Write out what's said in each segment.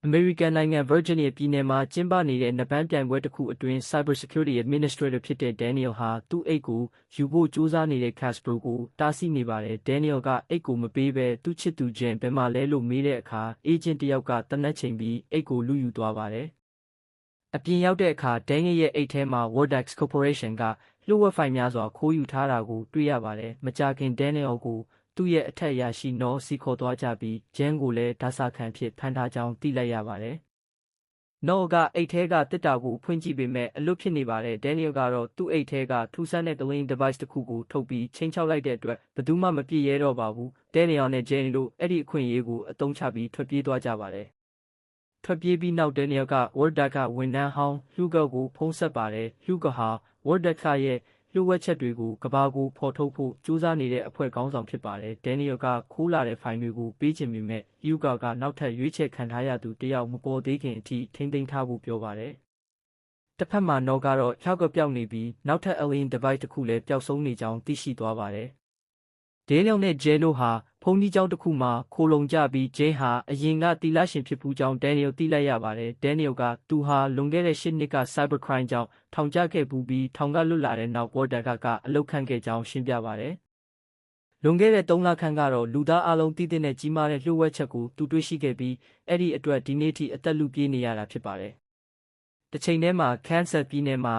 American နိုင်ငံ Virginia ပြည်နယ်မှာကျင်းပနေတဲ့နပန်းပြိုင်ပွဲတစ်ခုအတွင်း Cybersecurity Administrator ဖြစ်တဲ့ Daniel ဟာသူ့အိတ်ကိုယူဖို့ကြိုးစားနေတဲ့ Castro ကိုတားဆီးနေပါတယ်။ Daniel ကအိတ်ကိုမပေးဘဲသူ့ချစ်သူ Jen ဘယ်မှာလဲလို့မေးတဲ့အခါ Agent တစ်ယောက်ကသေနတ်ချိန်ပြီးအိတ်ကိုလုယူသွားပါတယ်။အပြင်ရောက်တဲ့အခါ Daniel ရဲ့အိတ်ထဲမှာ Wordex Corporation ကလျှို့ဝှက်ဖိုင်များစွာခိုးယူထားတာကိုတွေ့ရပါတယ်။မကြာခင် Daniel ကိုသူ့ရဲ့အထက်အရာရှိ Noel စီခေါ်သွားကြပြီး Jen ကိုလည်းဓားစာခံဖြစ်ဖမ်းထားကြောင်းသိလိုက်ရပါတယ်။ Noel ကအိတ်ထဲကတစ်တာကိုဖွင့်ကြည့်ပေမဲ့အလွတ်ဖြစ်နေပါတယ်။ Daniel ကတော့သူ့အိတ်ထဲကထူးဆန်းတဲ့ Alien device တစ်ခုကိုထုတ်ပြီးချိန်ချောက်လိုက်တဲ့အတွက်ဘယ်သူမှမပြစ်ရဲတော့ပါဘူး။ Daniel နဲ့ Jen တို့အဲ့ဒီအခွင့်အရေးကိုအသုံးချပြီးထွက်ပြေးသွားကြပါတယ်။ထွက်ပြေးပြီးနောက် Daniel က Wordex ကဝန်ထမ်းဟောင်း Hugo ကိုဖုန်းဆက်ပါတယ်။ Hugo ဟာ Wordex ရဲ့လျှို့ဝှက်ချက်တွေကိုကမ္ဘာကိုဖော်ထုတ်ဖို့ကြိုးစားနေတဲ့အဖွဲ့ခေါင်းဆောင်ဖြစ်ပါတယ်။ Daniel ကခိုးလာတဲ့ဖိုင်တွေကိုပေးချင်ပေမဲ့ Hugo ကနောက်ထပ်ရွေးချယ်ခံထားရသူတစ်ယောက်မပေါ်သေးခင်အထိထိန်းသိမ်းထားဖို့ပြောပါတယ်။တစ်ဖက်မှာ Noel ကတော့ Hugo ပျောက်နေပြီးနောက်ထပ် Alien device တစ်ခုလည်းပျောက်ဆုံးနေကြောင်းသိရှိသွားပါတယ်။ Daniel နဲ့ Jen တို့ဟာဘုန်းကြီးကျောင်းတစ်ခုမှာခိုလုံကြပြီး Jen ဟာအရင်ကသီလရှင်ဖြစ်ဖူးကြောင်း Daniel သိလိုက်ရပါတယ်။ Daniel ကသူဟာလွန်ခဲ့တဲ့8 နှစ်က Cybercrime ကြောင့်ထောင်ကျခဲ့ဖူးပြီးထောင်ကလွတ်လာတဲ့နောက် Wordex ကအလုပ်ခန့်ခဲ့ကြောင်းရှင်းပြပါတယ်။လွန်ခဲ့တဲ့3 လခန့်ကတော့လူသားအလုံးသိသင့်တဲ့ကြီးမားတဲ့လျှို့ဝှက်ချက်ကိုသူတွေ့ရှိခဲ့ပြီးအဲ့ဒီအတွက်ဒီနေ့ထိအသက်လုပြေးနေရတာဖြစ်ပါတယ်။တစ်ချိန်တည်းမှာ Kansas ပြည်နယ်မှာ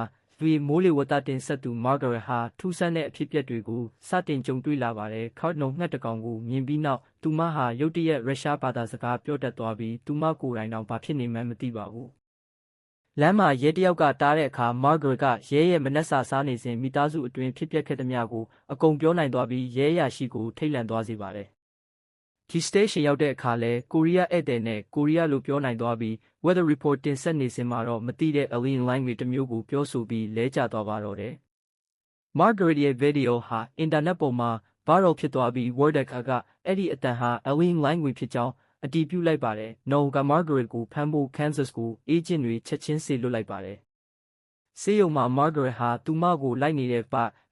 မိုးလေဝသတင်ဆက်သူ Margaret ဟာထူးဆန်းတဲ့အဖြစ်အပျက်တွေကိုစတင်ကြုံတွေ့လာပါတယ်။ Cardinal ငှက်တစ်ကောင်ကိုမြင်ပြီးနောက်သူမဟာရုတ်တရက်ရုရှားဘာသာစကားပြောတတ်သွားပြီးသူမကိုယ်တိုင်တောင်ဘာဖြစ်နေမှန်းမသိပါဘူး။လမ်းမှာရဲတစ်ယောက်ကတားတဲ့အခါ Margaret ကရဲရဲ့မနက်စာစားနေစဉ်မိသားစုအတွင်းဖြစ်ပျက်ခဲ့သမျှကိုအကုန်ပြောနိုင်သွားပြီးရဲအရာရှိကိုထိတ်လန့်သွားစေပါတယ်။ဒီ station ရောက်တဲ့အခါလဲကိုရီးယားဧည့်သည်နဲ့ကိုရီးယားလိုပြောနိုင်သွားပြီး weather report တင်ဆက်နေစဉ်မှာတော့မသိတဲ့ alien language တစ်မျိုးကိုပြောဆိုပြီးလဲကျသွားပါတော့တယ်။ Margaret ရဲ့ဗီဒီယိုဟာအင်တာနက်ပေါ်မှာviral ဖြစ်သွားပြီး Wordex ကအဲ့ဒီအသံဟာ alien language ဖြစ်ကြောင်းအတည်ပြုလိုက်ပါတယ်။ Noel က Margaret ကိုဖမ်းဖို့ Kansas ကို agent တွေချက်ချင်းစေလွှတ်လိုက်ပါတယ်။ဆေးရုံမှာ Margaret ဟာသူမကိုလိုက်နေတဲ့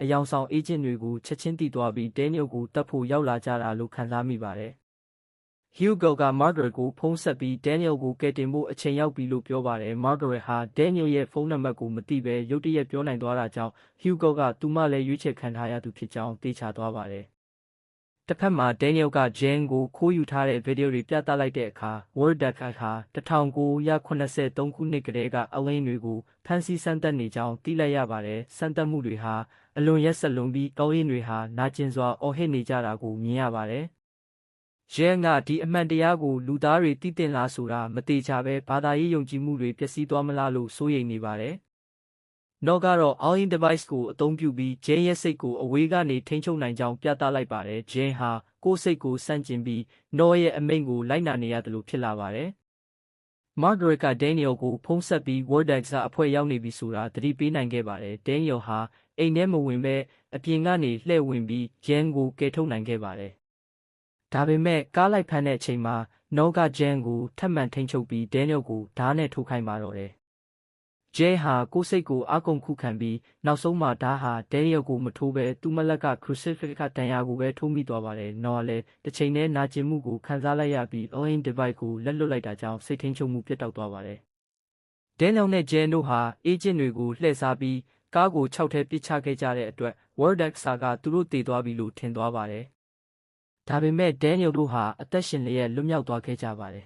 အယောင်ဆောင် agent တွေကိုချက်ချင်းသိသွားပြီး Daniel ကိုတတ်ဖို့ရောက်လာကြတာလို့ခံစားမိပါတယ်။ Hugo က Margaret ကိုဖုန်းဆက်ပြီး Daniel ကိုကယ်တင်ဖို့အချိန်ရောက်ပြီလို့ပြောပါတယ်။ Margaret ဟာ Daniel ရဲ့ဖုန်းနံပါတ်ကိုမသိဘဲရုတ်တရက်ပြောနိုင်သွားတာကြောင့် Hugo ကသူမလည်းရွေးချယ်ခံထားရသူဖြစ်ကြောင်းသေချာသွားပါတယ်။တစ်ဖက်မှာ Daniel က Jen ကိုခိုးယူထားတဲ့ဗီဒီယိုတွေပြသလိုက်တဲ့အခါ Wordex ဟာ1973 ခုနှစ်ကတည်းက Alien တွေကိုဖမ်းဆီးစမ်းသပ်နေကြောင်းသိလိုက်ရပါတယ်။စမ်းသပ်မှုတွေဟာအလွန်ရက်စက်လွန်းပြီး Alien တွေဟာနာကျင်စွာအော်ဟစ်နေကြတာကိုမြင်ရပါတယ်။ Jen ကဒီအမှန်တရားကိုလူသားတွေသိသင့်လားဆိုတာမသေချာဘဲဘာသာရေးယုံကြည်မှုတွေပျက်စီးသွားမလားလို့စိုးရိမ်နေပါတယ်။ Noel ကတော့ Alien device ကိုအသုံးပြုပြီး Jen ရဲ့စိတ်ကိုအဝေးကနေထိန်းချုပ်နိုင်ကြောင်းပြသလိုက်ပါတယ်။ Jen ဟာကိုယ့်စိတ်ကိုဆန့်ကျင်ပြီး Noel ရဲ့အမိန့်ကိုလိုက်နာနေရသလိုဖြစ်လာပါတယ်။ Margaret က Daniel ကိုဖုန်းဆက်ပြီး Wordex အဖွဲ့ရောက်နေပြီဆိုတာသတိပေးနိုင်ခဲ့ပါတယ်။ Daniel ဟာအိမ်ထဲမဝင်ဘဲအပြင်ကနေလှည့်ဝင်ပြီး Jen ကိုကယ်ထုတ်နိုင်ခဲ့ပါတယ်။ဒါပေမဲ့ကားလိုက်ဖမ်းတဲ့အချိန်မှာ Noel က Jen ကိုထပ်မံထိန်းချုပ်ပြီး Daniel ကိုဓားနဲ့ထိုးခိုင်းပါတော့တယ်။ Jen ဟာကိုယ့်စိတ်ကိုအားကုန်ခုခံပြီးနောက်ဆုံးမှာဓားဟာ Daniel ကိုမထိုးဘဲသူ့မလက်က crucifix ဒဏ်ရာကိုပဲထိုးမိသွားပါတယ်။ Noel လည်းတစ်ချိန်တည်းနာကျင်မှုကိုခံစားလိုက်ရပြီး Alien device ကိုလက်လွှတ်လိုက်တာကြောင့်စိတ်ထိန်းချုပ်မှုပြတ်တောက်သွားပါတယ်။ Daniel နဲ့ Jen တို့ဟာ agent တွေကိုလှည့်စားပြီးကားကိုချောက်ထဲပစ်ချခဲ့ကြတဲ့အတွက် Wordex ကသူတို့သေသွားပြီလို့ထင်သွားပါတယ်။ဒါပေမဲ့ Daniel တို့ဟာအသက်ရှင်လျက်လွတ်မြောက်သွားခဲ့ကြပါတယ်